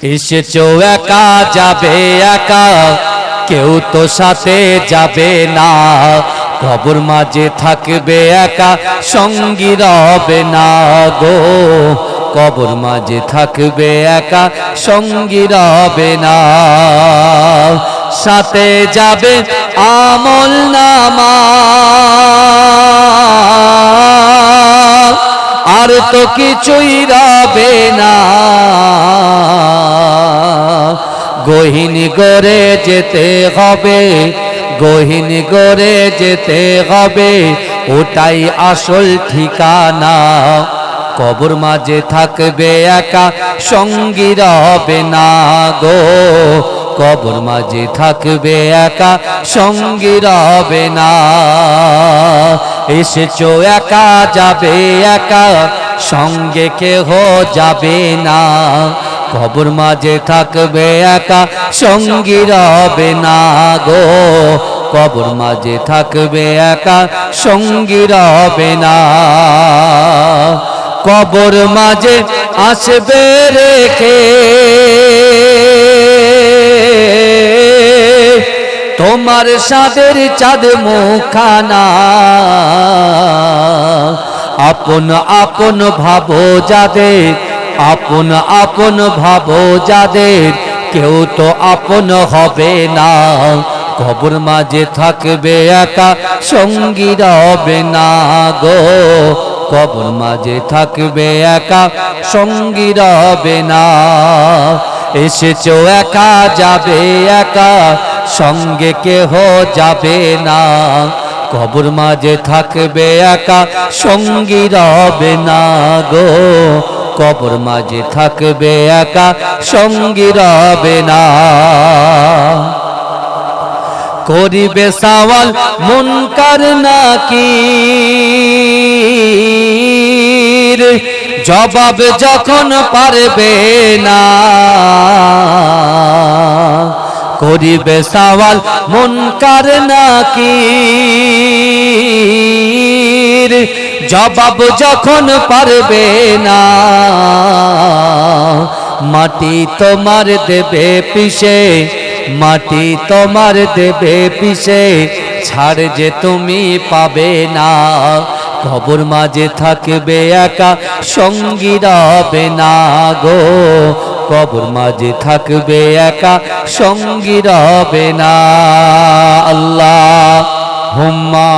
এসেছো একা যাবে একা, কেউ তো সাথে যাবে না। কবর মাঝে থাকবে একা, সঙ্গী রবে না গো। কবর মাঝে থাকবে একা, সঙ্গী রবে না। সাথে যাবে আমল নামা, আর তো কিছুই রবে না। গহীন গড়ে যেতে হবে, গহীন গড়ে যেতে হবে, ওটাই আসল ঠিকানা। কবর মাঝে থাকবে একা, সঙ্গী রবে না গো। কবর মাঝে থাকবে একা, সঙ্গী রবে না। এসেছো একা যাবে একা, সঙ্গে কেহ যাবে না। কবর মাঝে থাকবে একা, সঙ্গী রবে না গো। কবর মাঝে থাকবে একা, সঙ্গী রবে না। কবর মাঝে আসবে রেখে তোমার সাদের চাঁদ মুখানা। আপন আপন ভাবো যাদের, আপন আপন ভাবো যাদের, কেউ তো আপন হবে না। কবর মাঝে থাকবে একা, সঙ্গী রবে না গো। কবর মাঝে থাকবে একা, সঙ্গী রবে না। এসেছো একা যাবে একা, সঙ্গে কেহ যাবে না। কবর মাঝে থাকবে একা, সঙ্গী রবে না গো। কবর মাঝে থাকবে একা, সঙ্গী রবে না। করিবে সওয়াল মুনকার নাকির, জবাব যখন পারবে না। করিবে সওয়াল মুনকার নাকির, জবাব যখন পারবে না। মাটি তোমার দেবে পিষে, মাটি তোমার দেবে পিষে, ছাড় যে তুমি পাবে না। কবর মাঝে থাকবে একা, সঙ্গী রবে না গো। কবর মাঝে থাকবে একা, সঙ্গী রবে না। আল্লাহুম্মা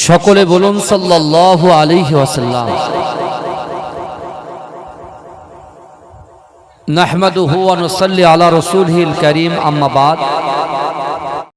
সকলে বলুন সাল্লাল্লাহু আলাইহি ওয়াসাল্লাম। নাহমাদুহু ওয়া নুসাল্লি আলা রাসূলিহিল কারীম, আম্মা বাদ।